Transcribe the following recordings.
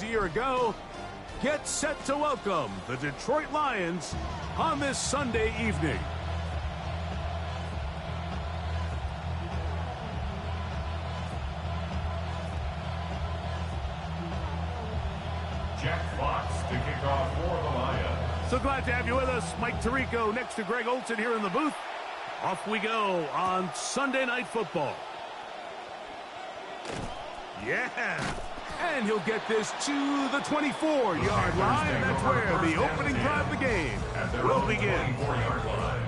year ago, get set to welcome the Detroit Lions on this Sunday evening. Jack Fox to kick off for the Lions. So glad to have you with us. Mike Tirico next to Greg Olsen here in the booth. Off we go on Sunday Night Football. Yeah. And he'll get this to the 24-yard line. And that's where the opening drive of the game will begin. 24-yard line.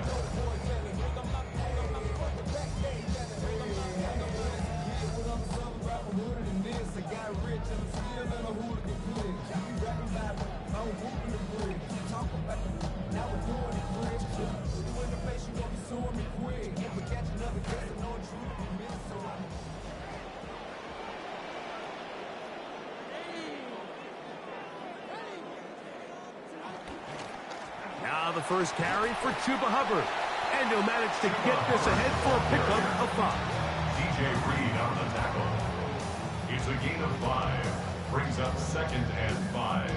Now the first carry for Chuba Hubbard. And he'll manage to get this ahead for a pickup of 5. DJ Reed on the tackle. It's a gain of 5. Brings up 2nd and 5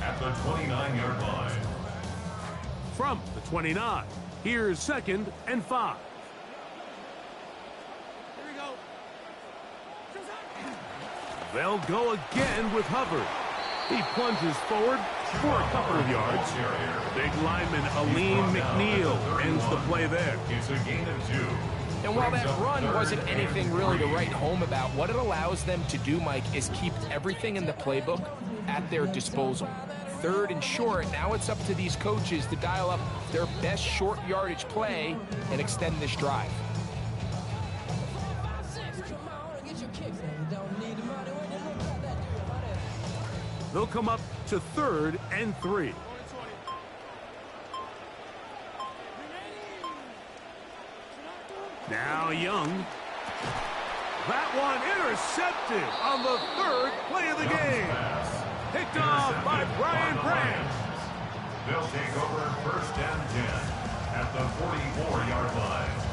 at the 29-yard line. From the 29, here's 2nd and 5. Here we go. They'll go again with Hubbard. He plunges forward for a couple of yards. Big lineman Aleem McNeil ends the play there. It's a gain of 2. And while that run wasn't anything really to write home about, what it allows them to do, Mike, is keep everything in the playbook at their disposal. 3rd and short, now it's up to these coaches to dial up their best short yardage play and extend this drive. They'll come up to 3rd and 3. Now Young. That one intercepted on the 3rd play of the game. Picked off by Brian Branch. They'll take over 1st and 10 at the 44-yard line.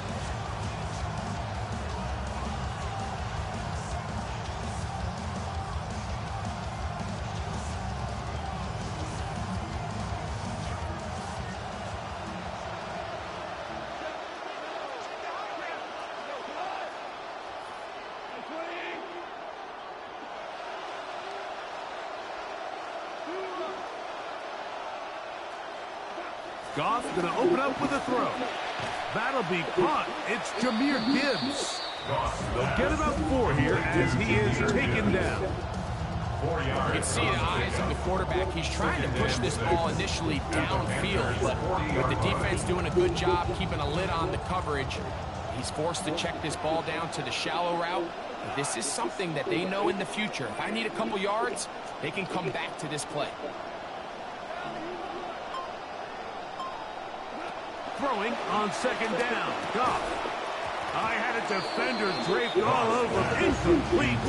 Goff going to open up with a throw. That'll be caught. It's Jahmyr Gibbs. They'll get it up 4 here as he is taken down. You can see the eyes of the quarterback. He's trying to push this ball initially downfield, but with the defense doing a good job keeping a lid on the coverage, he's forced to check this ball down to the shallow route. This is something that they know in the future. If I need a couple yards, they can come back to this play. Throwing on 2nd down. Goff. I had a defender draped all over. Incomplete.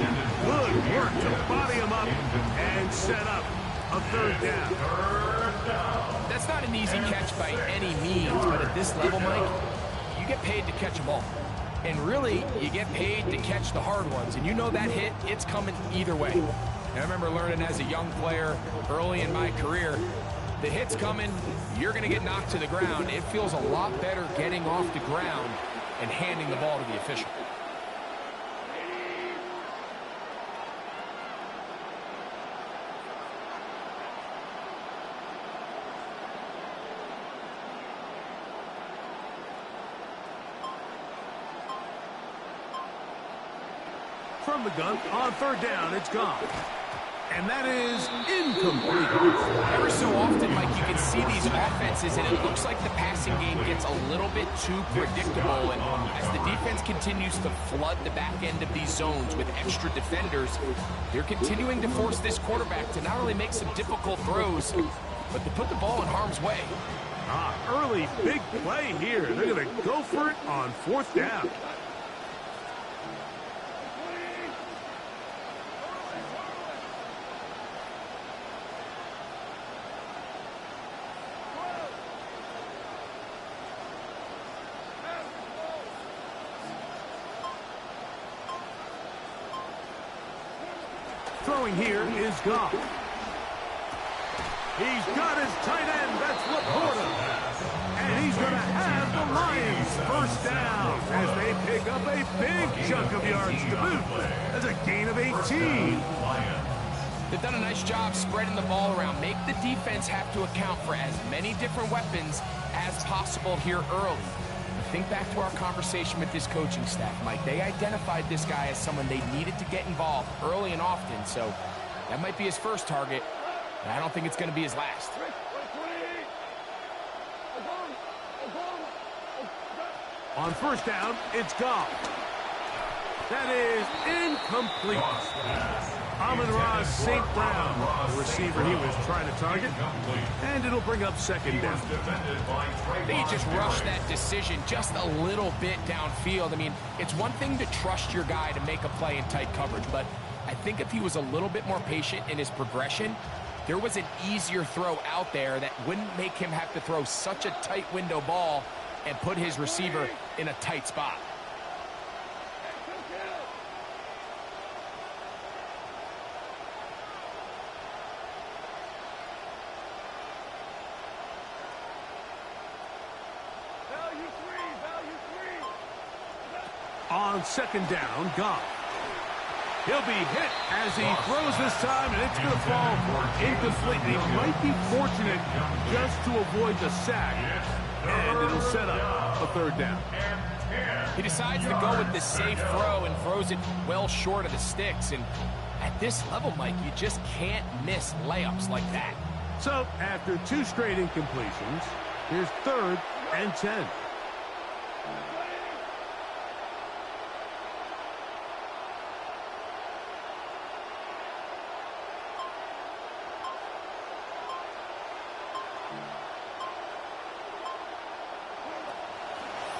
Good work to body him up and set up a 3rd down. That's not an easy catch by any means, but at this level, Mike, you get paid to catch a ball. And really, you get paid to catch the hard ones. And you know that hit, it's coming either way. And I remember learning as a young player early in my career, the hit's coming, you're going to get knocked to the ground. It feels a lot better getting off the ground and handing the ball to the official. From the gun on 3rd down, it's gone. And that is incomplete. Ever so often, Mike, you can see these offenses, and it looks like the passing game gets a little bit too predictable. And as the defense continues to flood the back end of these zones with extra defenders, they're continuing to force this quarterback to not only make some difficult throws, but to put the ball in harm's way. Early big play here. They're going to go for it on 4th down. Throwing here is Goff. He's got his tight end. That's Laporta. And he's going to have the Lions first down as they pick up a big chunk of yards to boot. That's a gain of 18. They've done a nice job spreading the ball around. Make the defense have to account for as many different weapons as possible here early. Think back to our conversation with this coaching staff, Mike. They identified this guy as someone they needed to get involved early and often, so that might be his first target. I don't think it's going to be his last. On first down, it's Goff. That is incomplete. Amon-Ra St. Brown, the receiver he was trying to target, and it'll bring up second down. They just rushed that decision just a little bit downfield. I mean, it's one thing to trust your guy to make a play in tight coverage, but I think if he was a little bit more patient in his progression, there was an easier throw out there that wouldn't make him have to throw such a tight window ball and put his receiver in a tight spot. On second down, Goff. He'll be hit as he throws this time, and it's going to fall incomplete. He might be fortunate just to avoid the sack, and it'll set up a third down. He decides to go with the safe throw and throws it well short of the sticks. And at this level, Mike, you just can't miss layups like that. So after two straight incompletions, here's 3rd and 10.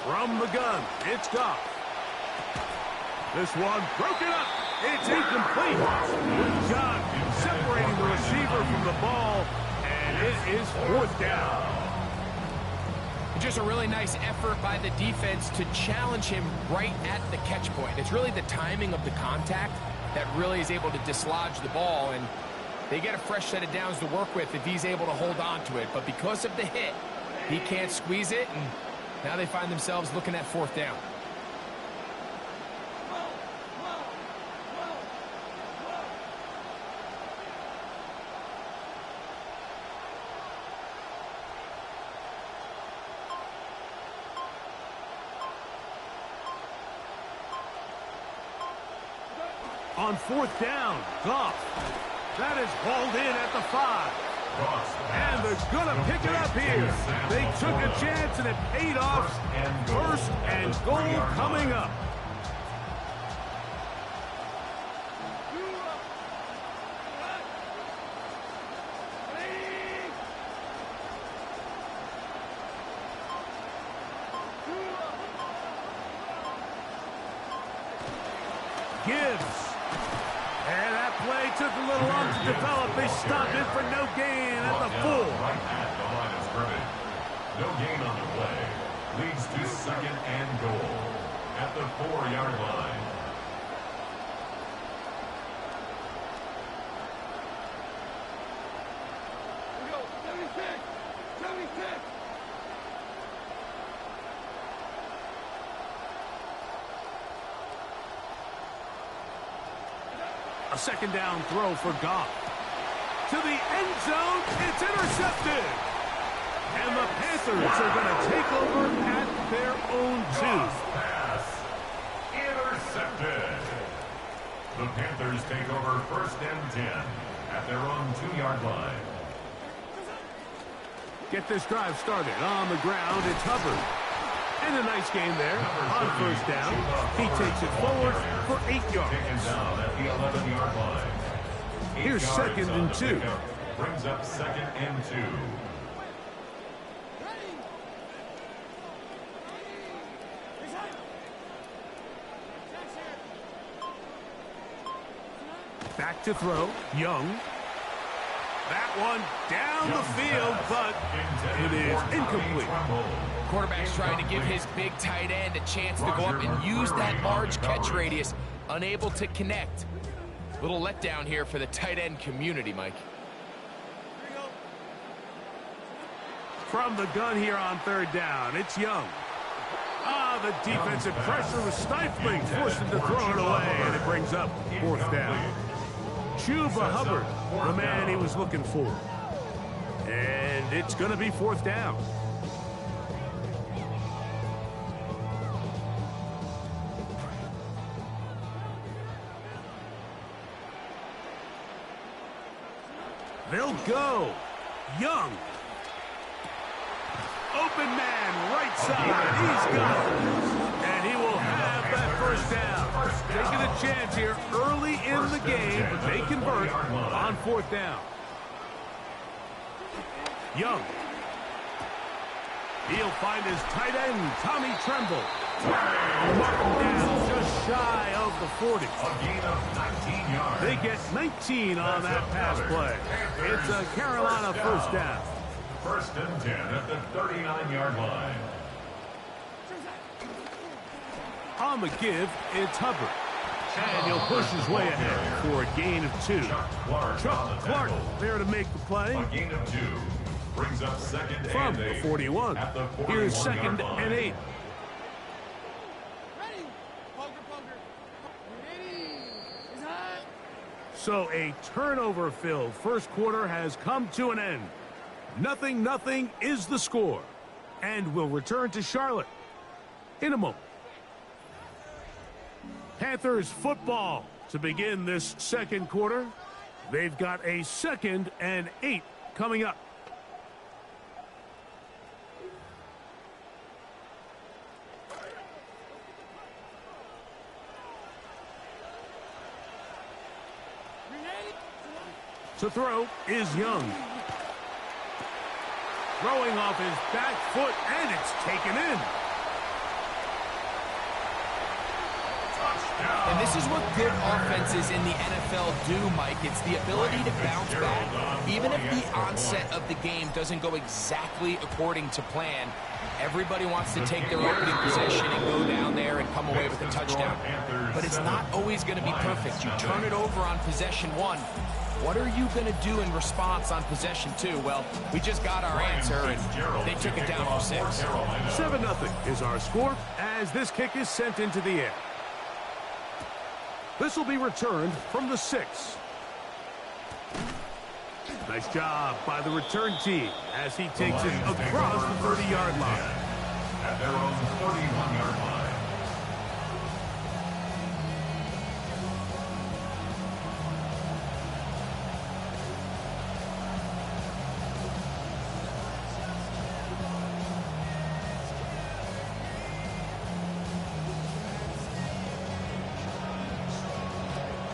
From the gun, it's Goff. This one broken up. It's incomplete. Good job separating the receiver from the ball, and it is 4th down. Just a really nice effort by the defense to challenge him right at the catch point. It's really the timing of the contact that really is able to dislodge the ball, and they get a fresh set of downs to work with if he's able to hold on to it. But because of the hit, he can't squeeze it, and now they find themselves looking at 4th down. On 4th down, Goff. That is hauled in at the 5. And they're going to pick it up here. They took a chance, and it paid off. 1st and goal coming up. Gibbs. And that play took a little long to develop. They stopped it for no gain at the 4. Right at the line of scrimmage. No gain on the play. Leads to 2nd and goal at the 4-yard line. Here we go. 76. 76. A 2nd down throw for Goff. To the end zone, it's intercepted. And the Panthers are going to take over at their own 2. Pass intercepted. The Panthers take over 1st and 10 at their own 2-yard line. Get this drive started. On the ground, it's Hubbard. And a nice game there. On 1st down, he takes it forward for 8 yards. Taken down at the 11-yard line. Here's 2nd and 2. Brings up 2nd and 2. Back to throw, Young. That one down the field, but it is incomplete. Quarterback's trying to give his big tight end a chance to go up and use that large catch radius. Unable to connect. Little letdown here for the tight end community, Mike. from the gun here on third down. It's Young. The defensive pressure was stifling, forced him to throw it away, and it brings up fourth down. Chuba Hubbard, the man he was looking for. And it's going to be fourth down. They'll go. Young. Open man, right side. He's got it. And he will have that first down. Taking a chance here early in the game, but they convert on fourth down. Young. He'll find his tight end, Tommy Tremble. Mark him down just shy of the 40. A gain of 19 yards. They get 19 on that pass play. It's a Carolina first down. First and 10 at the 39-yard line. On the give, it's Hubbard. And he'll push his way ahead for a gain of 2. Chuck Clark there to make the play. A gain of 2 brings up second From and the 8 41. at the 41 Here's second and 8. So a turnover-filled first quarter has come to an end. 0-0 is the score. And we'll return to Charlotte in a moment. Panthers football to begin this second quarter. They've got a second and 8 coming up. To throw is Young. Throwing off his back foot, and it's taken in. And this is what good offenses in the NFL do, Mike. It's the ability to bounce back. Even if the onset of the game doesn't go exactly according to plan, everybody wants to take their opening possession and go down there and come away with a touchdown. But it's not always going to be perfect. You turn it over on possession 1. What are you going to do in response on possession 2? Well, we just got our answer, and they took it down for 6. 7-0 is our score as this kick is sent into the air. This will be returned from the 6. Nice job by the return team as he takes it across the 30-yard line. At their own 31-yard line.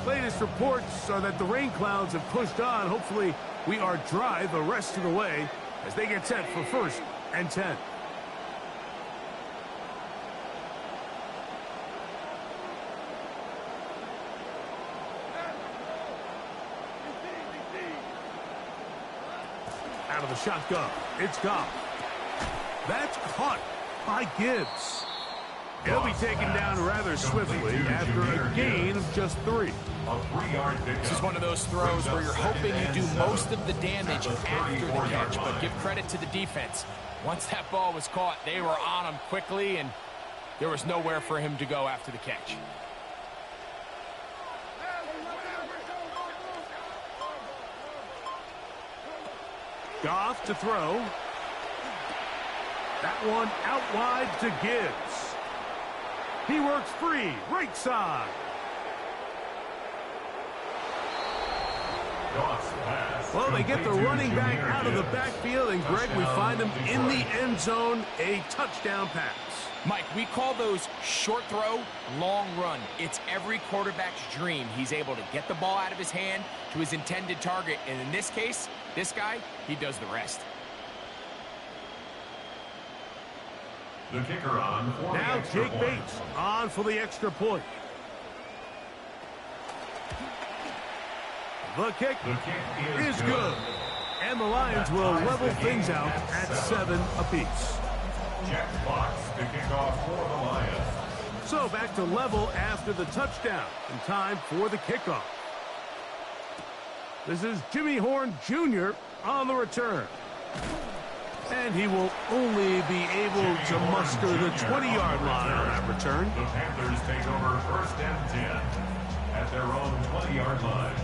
Latest reports are that the rain clouds have pushed on. Hopefully, we are dry the rest of the way as they get set for first and 10. Out of the shotgun, it's Goff. That's caught by Gibbs. He'll be taken down rather swiftly after a gain of just 3. This is one of those throws where you're hoping you do most of the damage after the catch, but give credit to the defense. Once that ball was caught, they were on him quickly, and there was nowhere for him to go after the catch. Goff to throw. That one out wide to Gibbs. He works free, right side. Well, they get the running back out of the backfield, and Greg, we find him in the end zone, a touchdown pass. Mike, we call those short throw, long run. It's every quarterback's dream. He's able to get the ball out of his hand to his intended target, and in this case, this guy, he does the rest. The kicker on for now the extra Jake point. Bates on for the extra point. The kick is good. And the Lions will level things out at 7 apiece. Jack Fox to kick off for the Lions. So back to level after the touchdown. And time for the kickoff. This is Jimmy Horn Jr. on the return. And he will only be able to muster the 20-yard line on that return. The Panthers take over 1st and 10 at their own 20-yard line.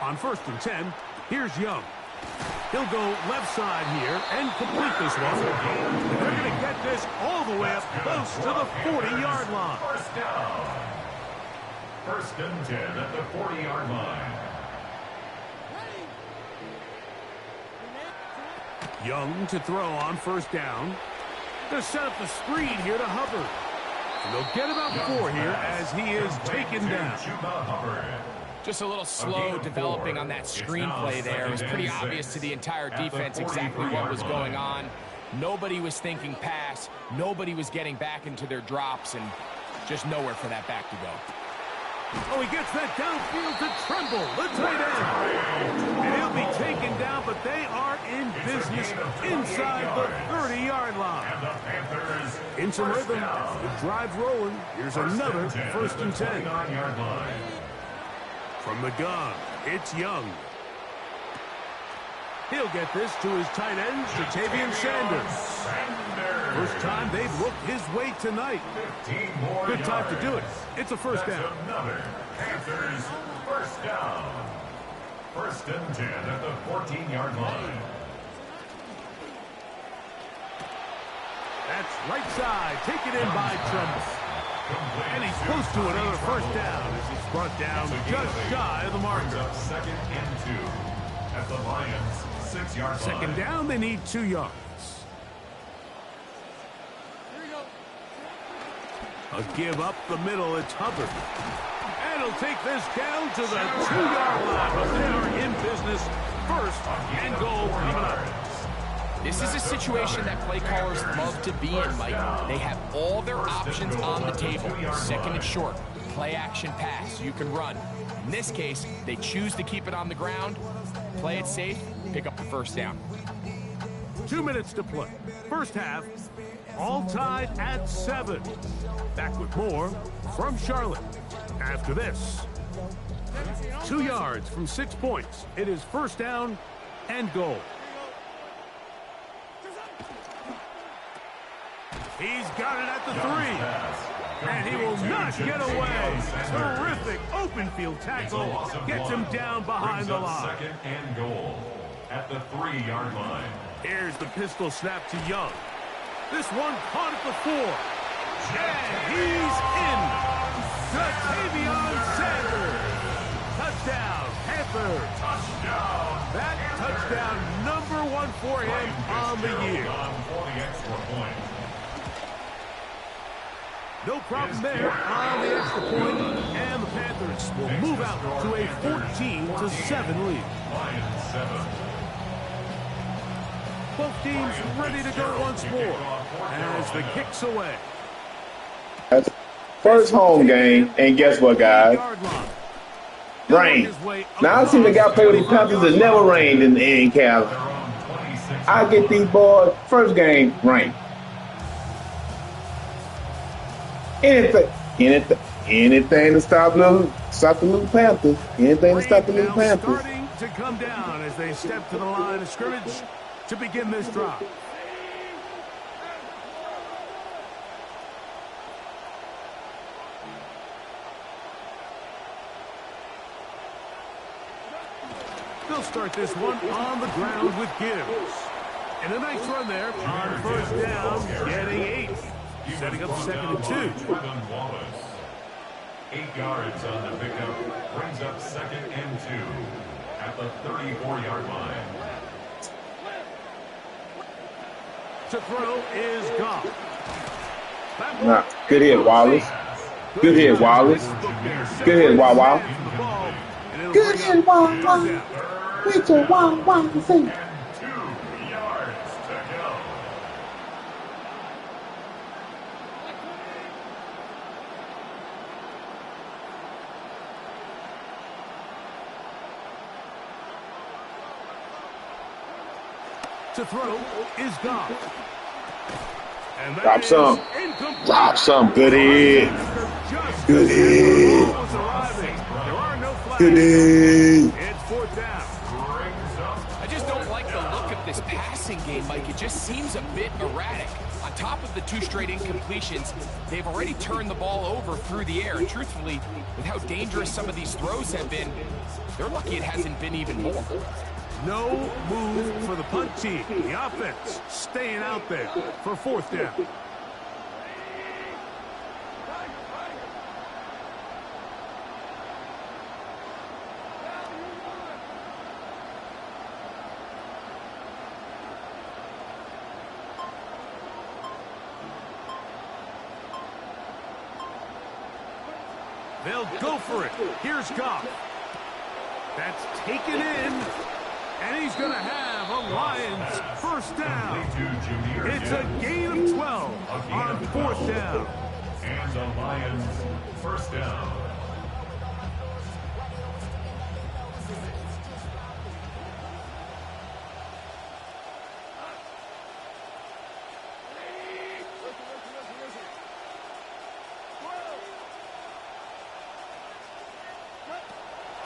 On 1st and 10, here's Young. He'll go left side here and complete this one. They're going to get this all the way up close to the 40-yard line. First down. 1st and 10 at the 40-yard line. Young to throw on 1st down. They'll set up the screen here to Hubbard. And they'll get about 4 here as he is taken down. Just a little slow developing on that screenplay there. It was pretty obvious to the entire defense exactly what was going on. Nobody was thinking pass. Nobody was getting back into their drops, and just nowhere for that back to go. Oh, he gets that downfield to Tremble, the tight end. And he'll be taken down, but they are in business inside the 30-yard line. Into rhythm. The drive's rolling. Here's another 1st and 10. From the gun, it's Young. He'll get this to his tight end, Ja'Tavion Sanders. First time they've looked his way tonight. Good time to do it. It's a 1st down. Another Panthers 1st down. 1st and 10 at the 14-yard line. That's right side. Taken in by Tremble. And he's close to another 1st down as he's brought down just shy of the marker. 2nd and 2 at the Lions 6-yard line. 2nd down, they need 2 yards. A give up the middle, it's Hubbard. And he'll take this down to the 2-yard line, but they are in business. 1st and goal coming up. This is a situation that play callers love to be in, Mike. They have all their options on the table. 2nd and short, play action pass, you can run. In this case, they choose to keep it on the ground, play it safe, pick up the 1st down. 2 minutes to play. First half, all tied at 7. Back with more from Charlotte after this. 2 yards from 6 points. It is 1st down and goal. He's got it at the 3. And he will not get away. Terrific open field tackle. Gets him down behind the line. 2nd and goal at the 3-yard line. Here's the pistol snap to Young. This one caught at the 4. And he's in. Ja'Tavion Sanders. Touchdown, Panthers. Touchdown. That touchdown number 1 for him on the year. For the extra point. No problem there on the extra point, and the Panthers will move out to a 14-7 lead. Lions 7. Both teams ready to go once more as the kick's away. That's first home game, and guess what, guys? Rain. Now I see the guy play with these Panthers. It never rained in Cali. I get these boys first game rain. Anything to stop the little Panthers. Anything to stop the little Panthers. Starting to come down as they step to the line of scrimmage to begin this drive. They'll start this one on the ground with Gibbs. And a nice run there on 1st down, getting 8. Setting up 2nd and 2. Wallace. 8 yards on the pickup. Brings up 2nd and 2 at the 34-yard line. To throw is Goff. Nah, good hit, Wallace. Good hit, Wallace. Good hit, Wawa. Good hit, Wawa. With your Wawa. 2 yards to go. To throw is Goff. Drop some. Drop some. Good hit. Good hit. Good hit. It's fourth down. I just don't like the look of this passing game, Mike. It just seems a bit erratic. On top of the 2 straight incompletions, they've already turned the ball over through the air. And truthfully, with how dangerous some of these throws have been, they're lucky it hasn't been even more. No move for the punt team. The offense staying out there for fourth down. They'll go for it. Here's Goff. That's taken in. And he's going to have a Lions first down. It's a gain of 12 on fourth down. And the Lions first down.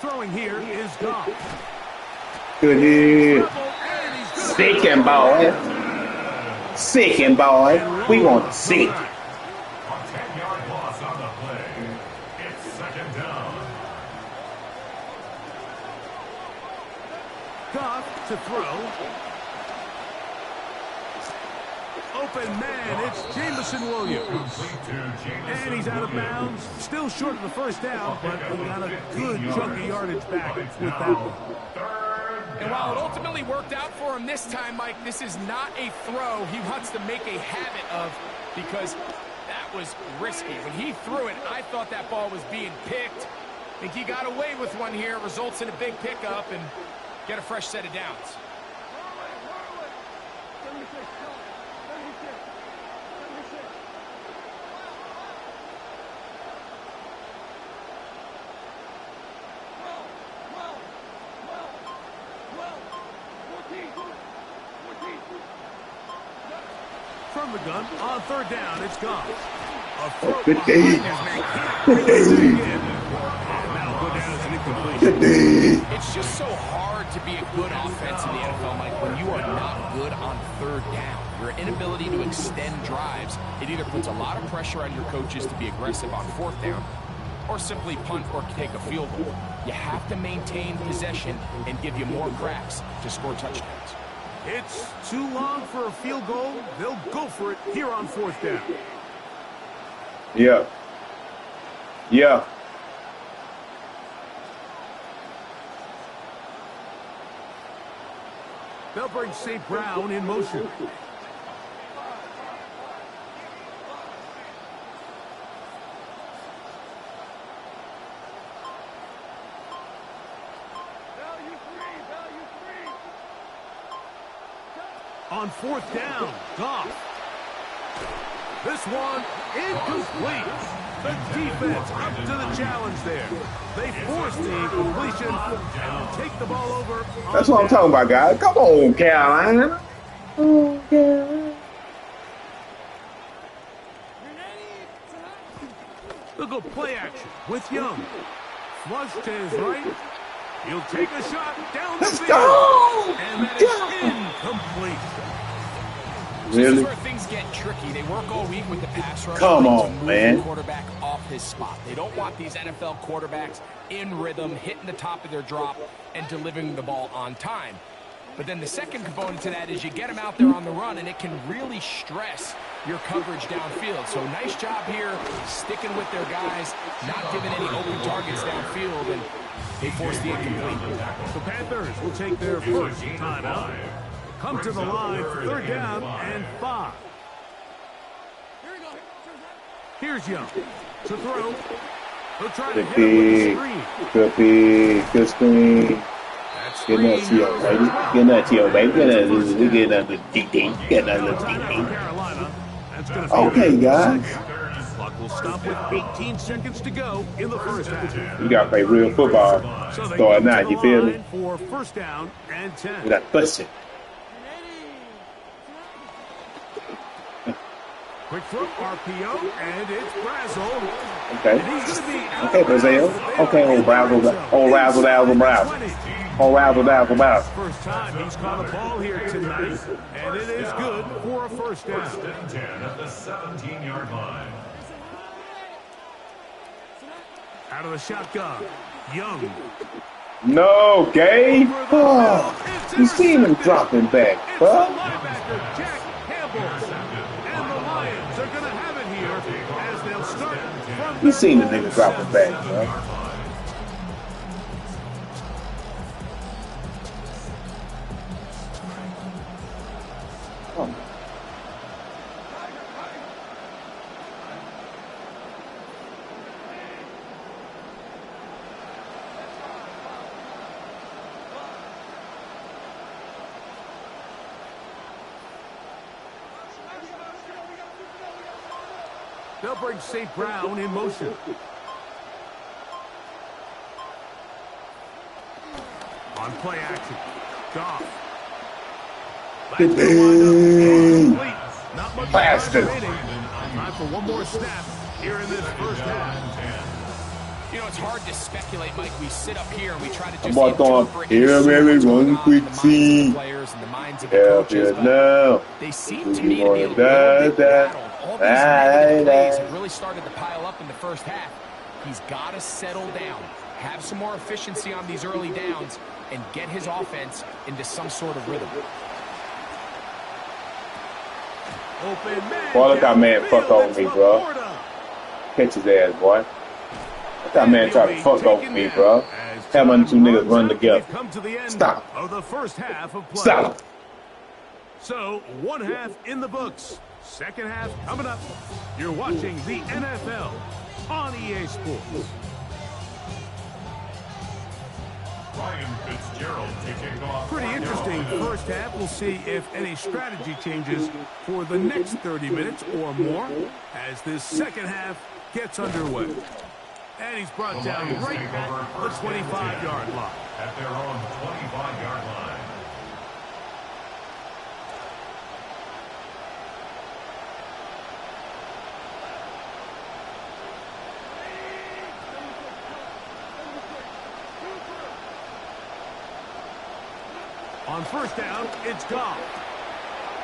Throwing here is Goff. Good hit. Second boy. Second boy. We want to see. A 10-yard loss on the play. It's second down. Goff to throw. Open man, it's Jameson Williams. And he's out of bounds. Still short of the first down, but he got a good chunk of yardage back with that one. And while it ultimately worked out for him this time, Mike, this is not a throw he wants to make a habit of because that was risky. When he threw it, I thought that ball was being picked. I think he got away with one here, results in a big pickup and get a fresh set of downs. From the gun, on third down, it's gone. A throw. Good day. Good day. Now go down as an incompletion. Good day. It's just so hard to be a good offense in the NFL, Mike, when you are not good on third down. Your inability to extend drives, it either puts a lot of pressure on your coaches to be aggressive on fourth down or simply punt or take a field goal. You have to maintain possession and give you more cracks to score touchdowns. It's too long for a field goal. They'll go for it here on fourth down. Yeah. Yeah. They'll bring St. Brown in motion. On fourth down, Goff. This one incomplete. The defense up to the challenge there. They force the incompletion and will take the ball over. That's what I'm talking about, guys. Come on, Carolina. Oh, Carolina. They'll go play action with Young. Flush to his right. He'll take a shot down the field. Go! And that is incomplete. This is Really? where things get tricky. They work all week with the pass rush. Come to on, move man. the quarterback off his spot. They don't want these NFL quarterbacks in rhythm, hitting the top of their drop, and delivering the ball on time. But then the second component to that is you get them out there on the run, and it can really stress your coverage downfield. So nice job here, sticking with their guys, not giving any open targets downfield, and they force the incomplete. The Panthers will take their first timeout. Come to the line for third down and 5. Here's Young to throw. He'll try to hit him with the screen. Good pick. Good screen. Get that to your baby. Get that to your baby. Get that little DD. Get that little DD. Carolina. That's going to be Okay, guys. Clock will stop with 18 seconds to go in the first half. You got to play real football. So they Start come now. to You the feel me? line for first down and 10. You got busting. Quick throw, RPO, and it's Brazel. Okay. And he's going to be out Okay, Brazil. Okay, old Brazel. Old Razzle Dazzle Brazzle. Old Razzle Dazzle Brazzle. First time he's caught a ball here tonight, and it is good for a first down. 10 at the 17-yard line. Out of the shotgun, Young. No, Gabe. Oh, you seen him dropping back, It's bro. the linebacker, Jack Campbell. And the Lions are going to have it here as they'll start from You seen the nigga dropping back, bro. Oh. They'll bring St. Brown in motion. On play action, Goff. Get in. Not much Bastard. remaining. Time for one more snap here in this first half. You know, it's hard to speculate, Mike. We sit up here and we try to just about throwing interpret here, baby, run quick, the minds of see. the players and the minds of the Yeah, coaches. yeah, But no. they seem to me to be a little Da, bit da, rattled. All these negative da, plays da. have really started to pile up in the first half. He's got to settle down, have some more efficiency on these early downs, and get his offense into some sort of rhythm. Open man. Boy, let that man fuck over me, bro. Catch his ass, boy. Let that man try to fuck over me, bro. Have them two niggas run together. Stop. Of the first half of play. Stop. So, one half in the books. Second half coming up. You're watching the NFL on EA Sports. Ryan Fitzgerald to kick off. Pretty interesting first half. We'll see if any strategy changes for the next 30 minutes or more as this second half gets underway. And he's brought down right at the 25-yard line. At their own 25-yard line. On first down, it's Goff.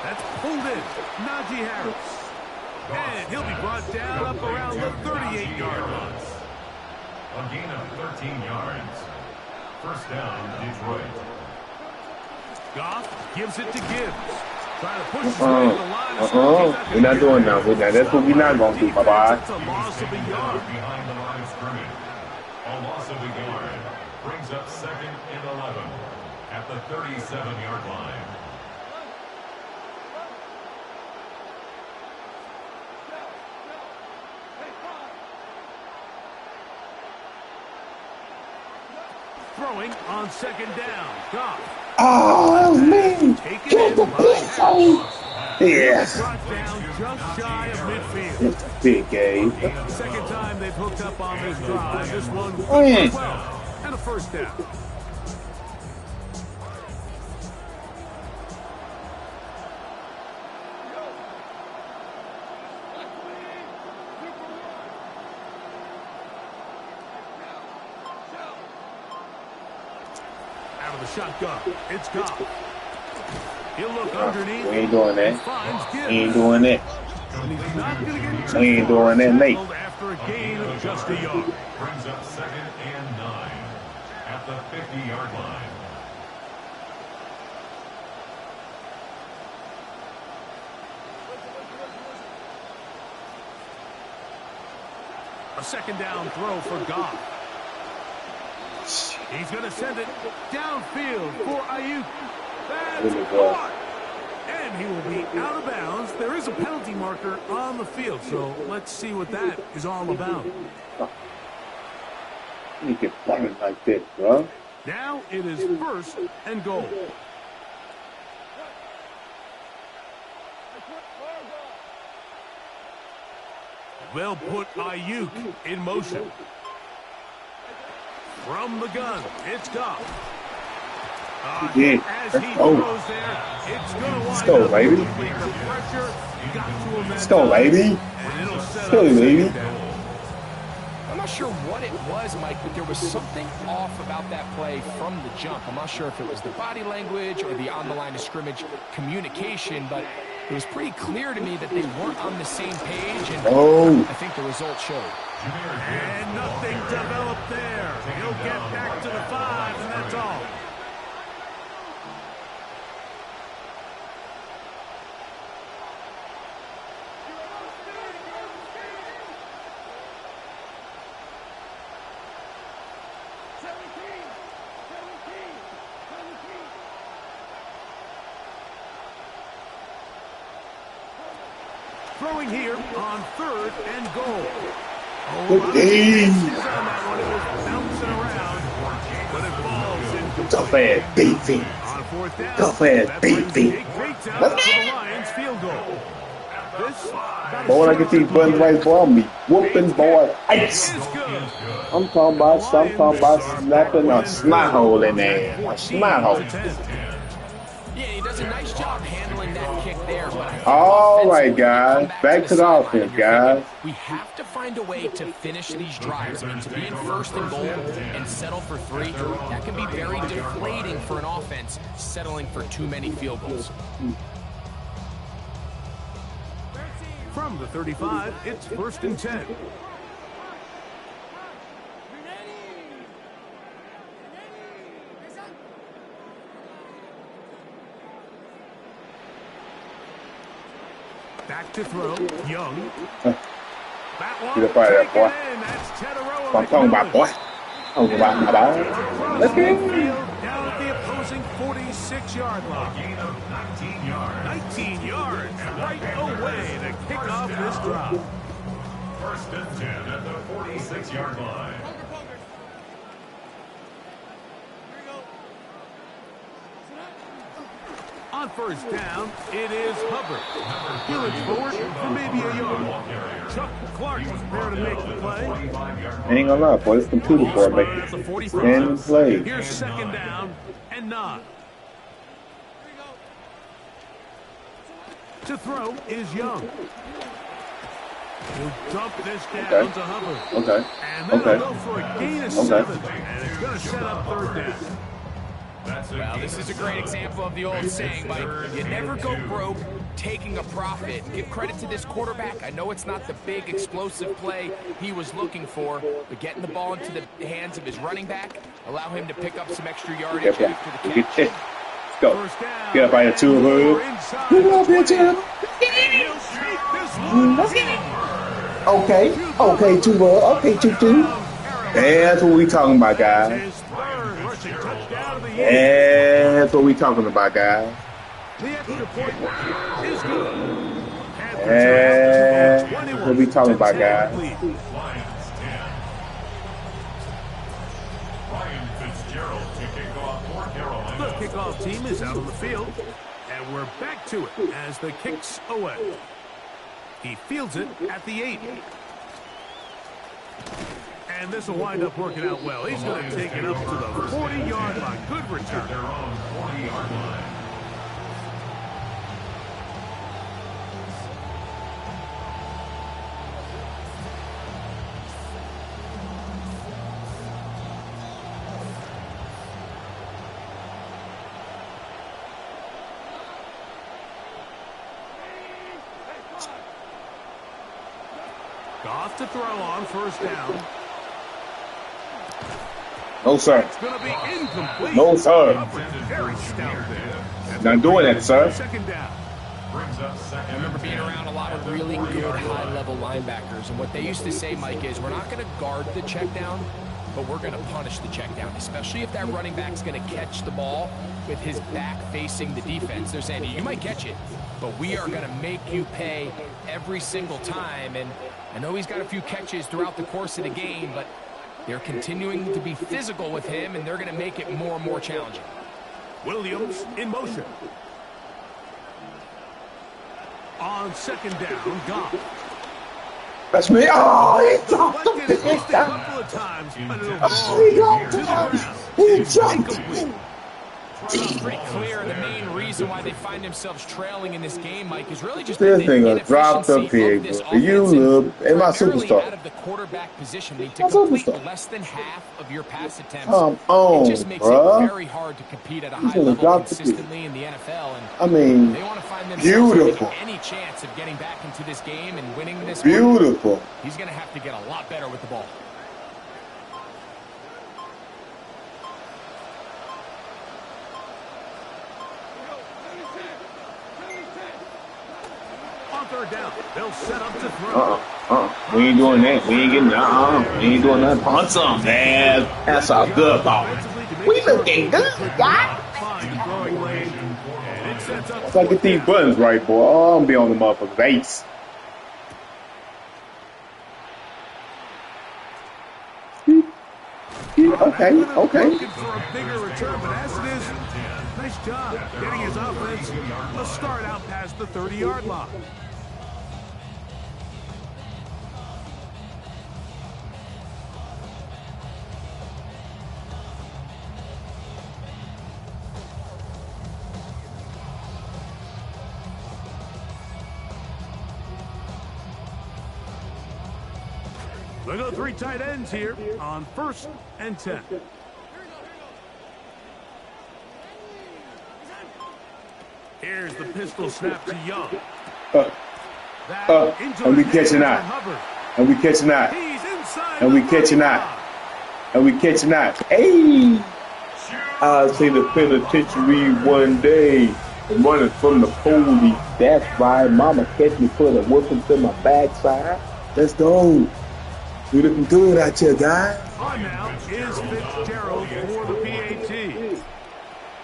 That's pulled in. Najee Harris. And he'll be brought down up around the 38-yard line. A gain of 13 yards. First down, Detroit. Goff gives it to Gibbs. Trying to push his way to the line of scrimmage. We're not doing that. That's what we're not going to do, bye-bye. It's a loss of a yard. Behind the line of scrimmage. A loss of a yard. Brings up second and 11 at the 37-yard line. Throwing on second down. Goff. Oh, man. Taken Get in the by piece on. Yes. brought down just shy of midfield. It's a big game. Second time they've hooked up on this drive. This one Oh, yeah. 12 and a first down. Out of the shotgun, it's Goff. He'll look underneath. We ain't doing that. and finds Gibbs. We ain't doing that. And he's not going to get too We ain't far. doing that, Nate. Tackled after a gain of just a yard. Brings up second and 9 at the 50-yard line. A second down throw for Goff. He's going to send it downfield for Ayuk. That's caught. And he will be out of bounds. There is a penalty marker on the field, so let's see what that is all about. You can run it like this, bro. Now it is first and goal. They'll put Ayuk in motion. From the gun, it's Goff. Yeah, As let's he go. throws there, it's going to Let's wind go, up baby. with the pressure Let's go, baby. Let's go, baby. I'm not sure what it was, Mike, but there was something off about that play from the jump. I'm not sure if it was the body language or the on-the-line of scrimmage communication, but it was pretty clear to me that they weren't on the same page, and I think the result showed. And nothing developed there. He'll get back to the 5, and that's all. Throwing here on 3rd and goal. Good game. Tough ass defense. Tough ass defense. Boy, when I get these buttons right for me, whooping boy ice. I'm talking about snapping a snot hole in there. A snot hole. Yeah, he does a nice job handling that kick there. But all right, guys. Back to the offense, guys. We have to find a way to finish these drives. I mean, to be in 1st and goal and settle for 3, that can be very deflating for an offense, settling for too many field goals. From the 35, it's 1st and 10. Back to throw, Young. That one Get up out of there, boy. That's Teteroa. I'm talking about, boy. Talking about my boy. Let's get down at the opposing 46-yard line. Gain of 19 yards. 19 yards right away to kick off this drive. 1st and 10 at the 46-yard line. On 1st down, it is Hubbard. He'll look forward for maybe a yard. Chuck Clark is there to make the play. I ain't gonna lie, boy. This computer board making 10 plays. Here's 2nd down and 9. To throw is Young. He'll dump this down to Hubbard. Okay. And then they'll go for a gain of 7. And it's going to set up 3rd down. Well, this is a great example of the old saying, Mike, you never go broke taking a profit. Give credit to this quarterback. I know it's not the big explosive play he was looking for, but getting the ball into the hands of his running back, allow him to pick up some extra yardage after the catch. Let's go. Get up by the 2 of them. Get up here, Tim. Let's get it. Okay, 2 more. Okay, 2. That's what we talking about, guys. That's what we talking about, guys. That's what we talking about, guys. Ryan Fitzgerald to kick off for Carolina. The kickoff team is out on the field, and we're back to it as the kick's away. He fields it at the 8. And this will wind up working out well. He's going to take it up to the 40-yard line. Good return. Their own 40-yard line. Goff to throw on 1st down. No, sir. It's going to be incomplete. No, sir. Very stout there. Not doing that, sir. 2nd down. Brings up 2nd. I remember being around a lot of really good high-level linebackers, and what they used to say, Mike, is we're not going to guard the check down, but we're going to punish the check down, especially if that running back's going to catch the ball with his back facing the defense. They're saying, you might catch it, but we are going to make you pay every single time. And I know he's got a few catches throughout the course of the game, but they're continuing to be physical with him, and they're going to make it more and more challenging. Williams in motion. On 2nd down, Goff. That's me. Oh, he dropped Deflected at least a couple of times, but it'll fall to the ground. He dropped it. It's pretty clear the main reason why they find themselves trailing in this game, Mike, is really just this the nigga dropped the inefficiency pig. of this You offense look, and my primarily superstar. out of the quarterback position. I mean, to My complete superstar. less than half of your pass attempts, Come on, it just makes bruh. it very hard to compete at a He's high gonna level drop the pig. consistently in the NFL. And I mean, they want to find themselves beautiful. having any chance of getting back into this game and winning this Beautiful. one. He's going to have to get a lot better with the ball. On third down, they'll set up to throw. We ain't doing that. We ain't getting we ain't doing nothing. Punt some, man. That's all good ball. We looking good, guys. If I get these buttons right, boy, I'm gonna be on the motherfucker's ace. Okay. Looking for a bigger return, but as it is, nice job getting his offense a start out past the 30-yard line. They go 3 tight ends here on 1st and 10. Here's the pistol snap to Young. And we catching that. And we catching that. And we catching that. And we catching that. Hey! I'll see the penitentiary one day. Running from the police. That's right. Mama catch me put a whooping to my backside. Let's go. We looking good out here, guys. On now is Fitzgerald for the PAT.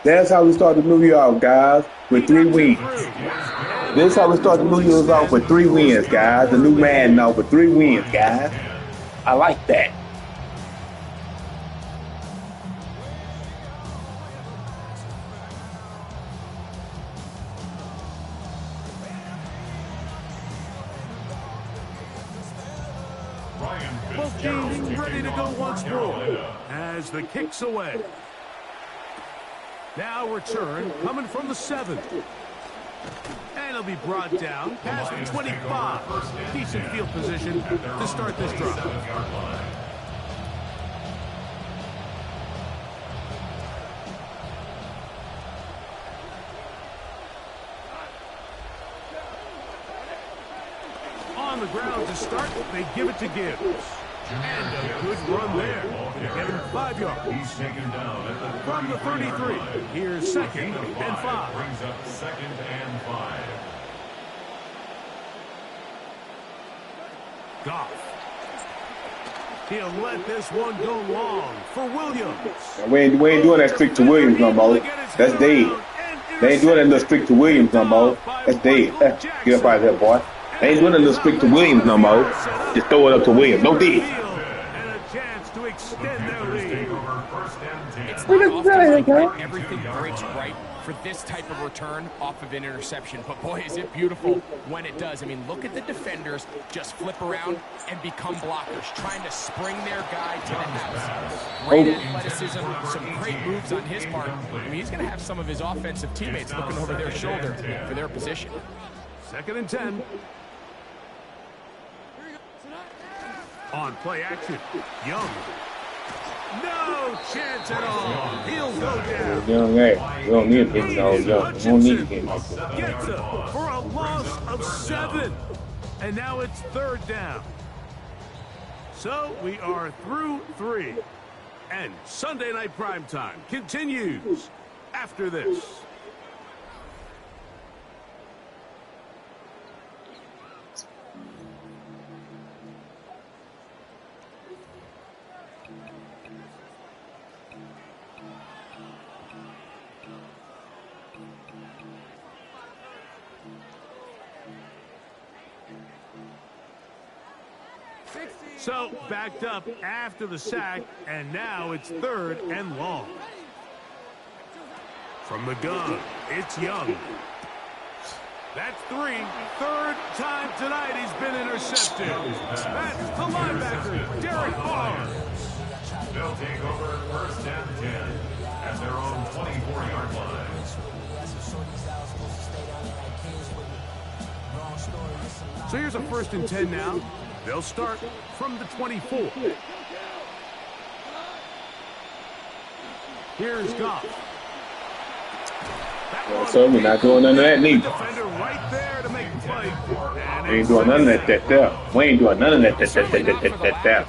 That's how we start the New Year off, guys, with 3 wins. This is how we start the New Year's off with 3 wins, guys. The new man now with 3 wins, guys. I like that. Both teams ready to go once more as the kick's away. Now return coming from the 7. And it'll be brought down past the 25. Decent field position to start this drive. On the ground to start, they give it to Gibbs. And a good run there. Get him 5 yards. He's taken down at the From the 33, here's 2nd and 5. Brings up 2nd and 5. Goff. He'll let this one go long for Williams. We ain't doing that strict to Williams no more. That's dead. They ain't doing that little strict to Williams no more. That's dead. Get up out of here, boy. They ain't doing that little strict to Williams no more. Just throw it up to Williams. No deal. And a chance to extend their lead. It's not often like everything breaks right for this type of return off of an interception. But boy, is it beautiful when it does. I mean, look at the defenders just flip around and become blockers, trying to spring their guy to the house. Great athleticism, some great moves on his part. I mean, he's going to have some of his offensive teammates looking over their shoulder for their position. 2nd and 10. On play action, Young. No chance at all. He'll go down. Young, hey, we don't need him, no, Young. We don't need him. Gets him for a loss of 7. And now it's 3rd down. So we are through 3. And Sunday Night Primetime continues after this. So, backed up after the sack, and now it's 3rd and long. From the gun, it's Young. That's 3. 3rd time tonight he's been intercepted. That's the linebacker, Derek Barnes. They'll take over 1st and 10. at their own 24-yard line. So here's a 1st and 10 now. They'll start from the 24. Here's Goff. So we're not doing none of that neither. Defender right there to make the play. We ain't doing none of that there. We ain't doing none of that there.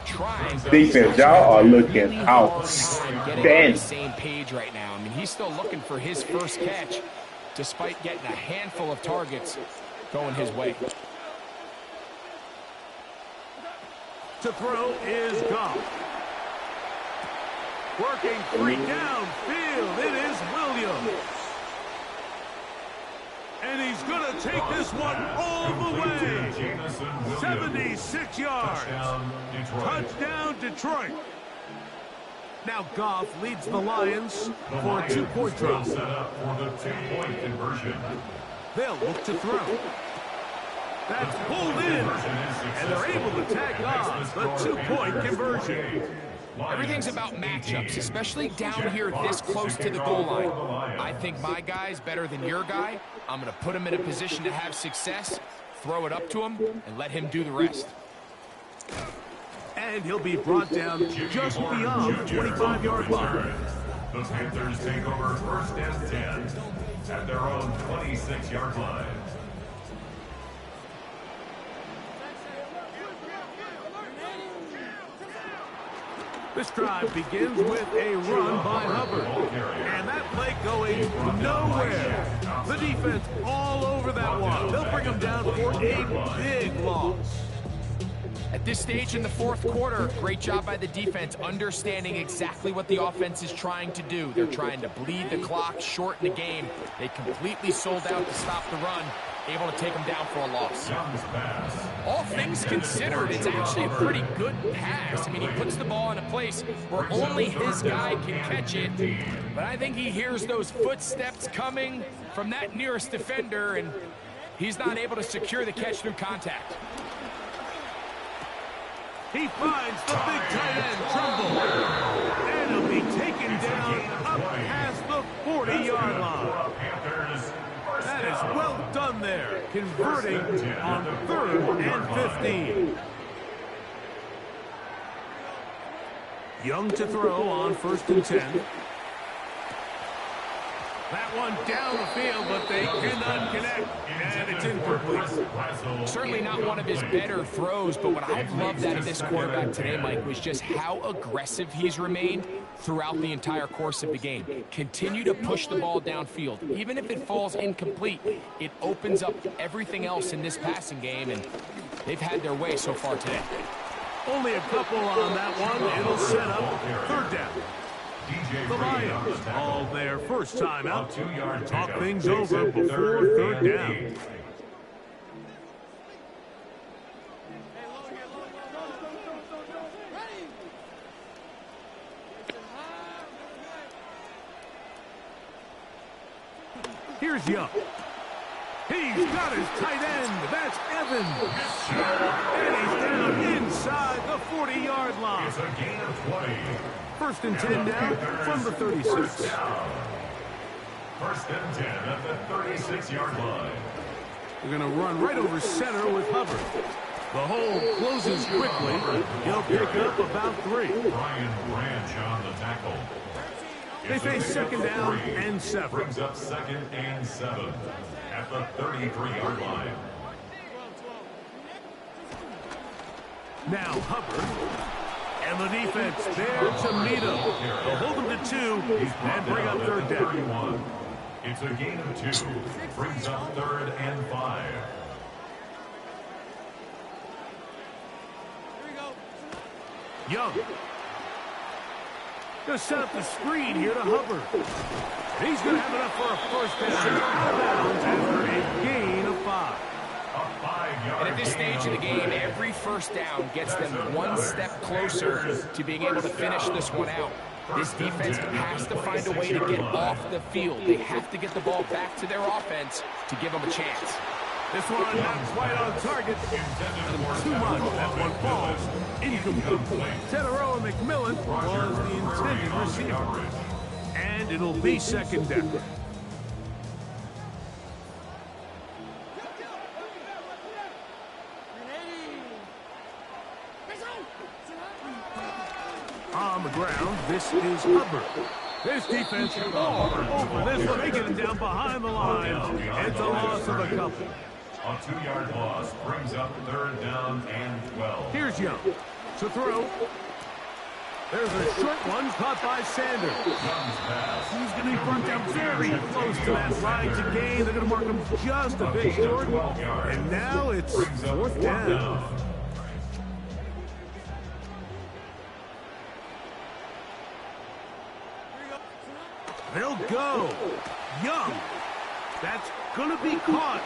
Defense, y'all are looking outstanding. Same page right now. I mean, he's still looking for his first catch, despite getting a handful of targets going his way. To throw is Goff. Working free downfield. It is Williams. And he's going to take this one all the way. 76 yards. Touchdown, Detroit. Now Goff leads the Lions for a 2-point drop. Set up for the 2-point conversion. They'll look to throw. That's pulled in. And they're able to tag on the 2-point conversion. Everything's about matchups, especially down here this close to the goal line. I think my guy's better than your guy. I'm going to put him in a position to have success, throw it up to him, and let him do the rest. And he'll be brought down just beyond the 25-yard line. The Panthers take over 1st and 10 at their own 26-yard line. This drive begins with a run by Hubbard. And that play going nowhere. The defense all over that one. They'll bring him down for a big loss. At this stage in the 4th quarter, great job by the defense understanding exactly what the offense is trying to do. They're trying to bleed the clock, shorten the game. They completely sold out to stop the run, able to take them down for a loss. All things considered, it's actually a pretty good pass. I mean, he puts the ball in a place where only his guy can catch it. But I think he hears those footsteps coming from that nearest defender, and he's not able to secure the catch through contact. He finds the big tight end, Trumbull. And he'll be taken down up past the 40-yard line. That is well done there, converting on 3rd and 15. Young to throw on 1st and 10. That one down the field, but they cannot connect, and it's incomplete. Certainly not one of his better throws, but what I've loved out of this quarterback today, Mike, was just how aggressive he's remained throughout the entire course of the game. Continue to push the ball downfield. Even if it falls incomplete, it opens up everything else in this passing game, and they've had their way so far today. Only a couple on that one. It'll set up 3rd down. The Lions all their first time out. Talk things over before 3rd down. Here's Young. He's got his tight end. That's Evans. And he's down inside the 40-yard line. It's a gain of 20. 1st and 10 now from the 36. 1st and 10 at the 36-yard line. We're going to run right over center with Hubbard. The hole closes quickly. He'll pick up about 3. Brian Branch on the tackle. They face 2nd down and 7. Brings up 2nd and 7 at the 33-yard line. Now Hubbard. And the defense there to meet him. They'll hold him to 2 and bring up 3rd down. It's a gain of 2. Brings up 3rd and 5. Young. Going to set up the screen here to Hubbard. He's going to have enough for a 1st down. Out of bounds after a gain of 5. And at this stage of the game, every 1st down gets them one step closer to being able to finish this one out. This defense has to find a way to get off the field. They have to get the ball back to their offense to give them a chance. This one not quite on target. Too much. That one falls incomplete. Teteroa McMillan was the intended receiver. and it'll be second down. On the ground, this is Hubbard. This defense all over this one. They get it down behind the line. It's a loss of a couple. A 2-yard loss brings up 3rd down and 12. Here's Young to throw. There's a short one caught by Sanders. He's going to be front down very close to that line to gain. They're going to mark him just a bit short. And now it's 4th down. They'll go. Young. That's going to be caught.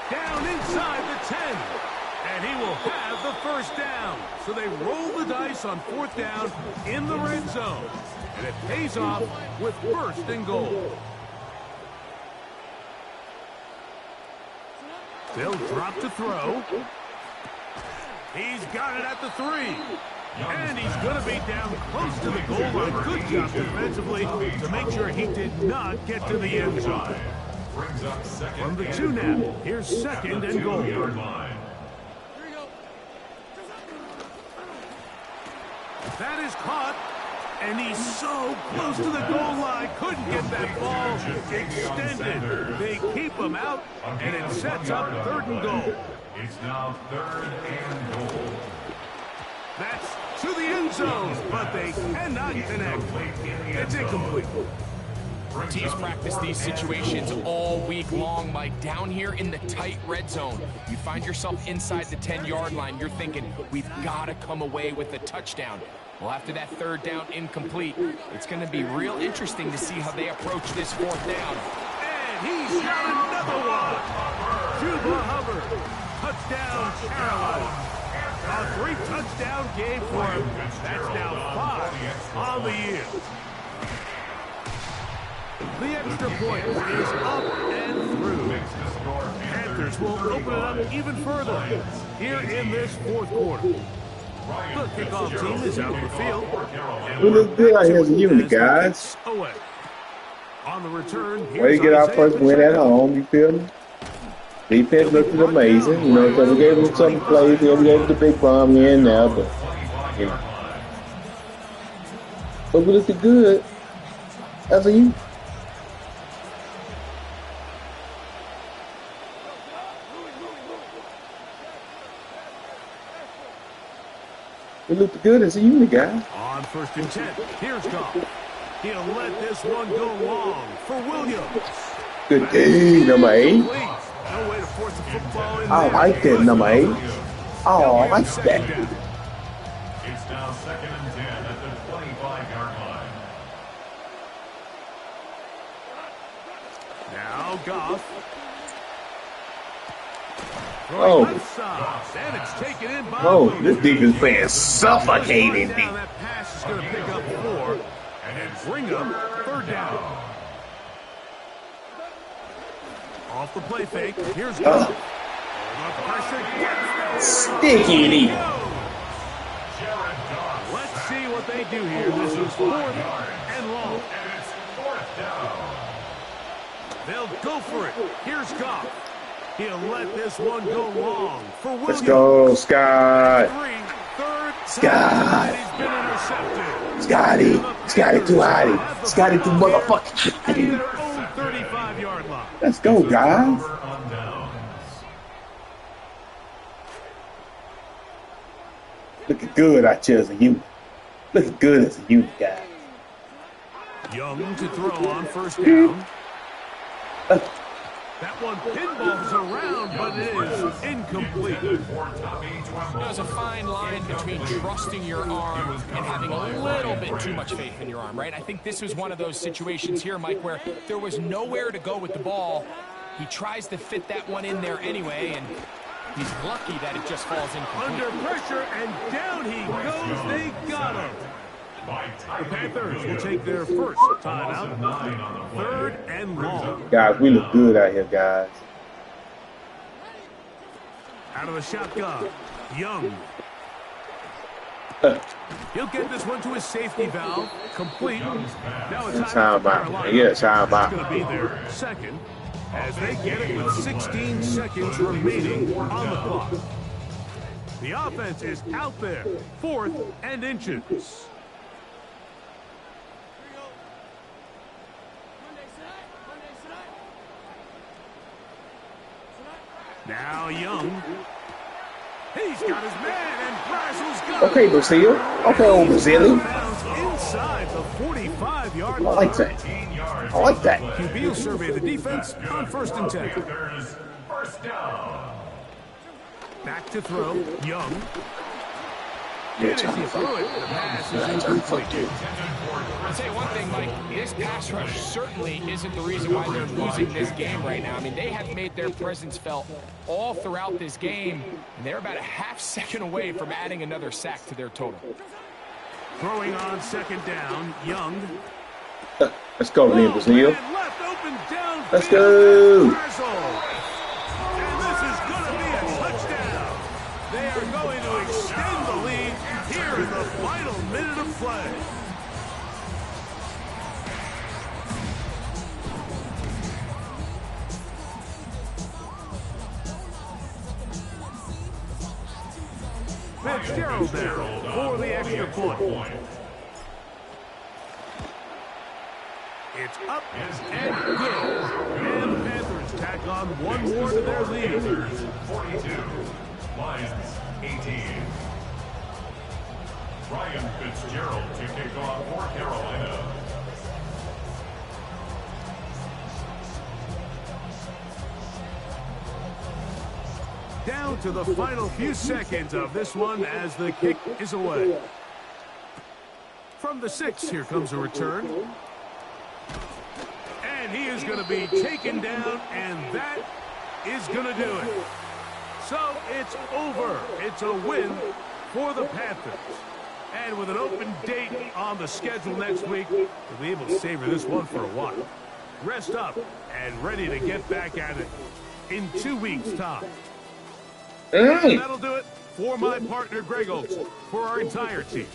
Down inside the 10. And he will have the first down. So they roll the dice on 4th down in the red zone. And it pays off with 1st and goal. They'll drop to throw. He's got it at the 3. And he's going to be down close to the goal line. Good job defensively to make sure he did not get to the end zone. From the 2 now, here's 2nd and goal. That is caught, and he's so close to the goal line. Couldn't get that ball extended. They keep him out, and it sets up 3rd and goal. It's now 3rd and goal. That's to the end zone, but they cannot connect. It's incomplete. Teams practice these situations all week long, Mike. Down here in the tight red zone, you find yourself inside the 10-yard line. You're thinking, we've got to come away with a touchdown. Well, after that 3rd down incomplete, it's going to be real interesting to see how they approach this 4th down. And he's got another one. Chuba Hubbard. Touchdown, Carolina. A 3-touchdown game for him. That's now 5 on the year. The extra point is up and through. Panthers will open it up even further here in this 4th quarter. The kickoff team is out of the field. We look good out here as a unit, guys. Away. On the return, Way to get our first win at home, you feel me? Defense looked amazing, you know, because we gave them some plays, we gave them the big bomb here and now, but, you know. But we looked good as a unit. We looked good as a unit, guys. On 1st and 10, here's Goff. He'll let this one go long for Williams. Good day, number 8. No way to force the football in I like that, number 8. Oh, I like that. It's now 2nd and 10 at the 25-yard line. Now Goff. Oh. And it's taken in by Oh, Williams. this defense playing suffocating. Now that pass is going to pick up 4 and bring up 3rd down. Off the play fake. Here's Goff. Sticky. Let's see what they do here. This is 4th and long. And it's 4th down. They'll go for it. Here's Goff. He'll let this one go long for Williams. Let's go, Scott. 3rd Scott. He's been intercepted. Scotty too hotty. Scotty too motherfucking hotty. Their own 35-yard line. Let's go, guys. On downs. Looking good out here as a unit. Looking good as a unit, guys. Young to throw on 1st down. That one pinballs around, but it is incomplete. There's a fine line between trusting your arm and having a little bit too much faith in your arm, right? I think this was one of those situations here, Mike, where there was nowhere to go with the ball. He tries to fit that one in there anyway, and he's lucky that it just falls incomplete. Under pressure, and down he goes. They got him. The Panthers will take their first timeout. 3rd and long. Guys, we look good out here, guys. Out of the shotgun, Young. He'll get this one to his safety valve. Complete. Now it's time for out. Carolina. Yeah, time out. It's going to be their second as they get it with 16 seconds remaining on the clock. The offense is out there. 4th and inches. Now Young. He's got his man, and Brazel's got him. Okay, Brazil. Okay, old Brazil. Inside the 45-yard line. I like that. I like that. QB will survey the defense on 1st and 10. First down. Back to throw. Young. Yeah, As he threw it, the pass is incomplete. I'll tell you one thing, Mike. This pass rush certainly isn't the reason why they're losing this game right now. I mean, they have made their presence felt all throughout this game, and they're about a half second away from adding another sack to their total. Throwing on 2nd down. Young. Let's go, man, Brazil. Left open down. Let's go. And this is going to be a touchdown. They are going to extend the lead here in the final minute of play. Fitzgerald there for the extra point. It's up and good. And the Panthers tack on one more to their lead. 42. Lions 18. Ryan Fitzgerald to kick off for Carolina. Down to the final few seconds of this one as the kick is away. From the 6, here comes a return. And he is going to be taken down, and that is going to do it. So it's over. It's a win for the Panthers. And with an open date on the schedule next week, we'll be able to savor this one for a while. Rest up and ready to get back at it in 2 weeks' time. That'll do it for my partner, Greg Olson, for our entire team.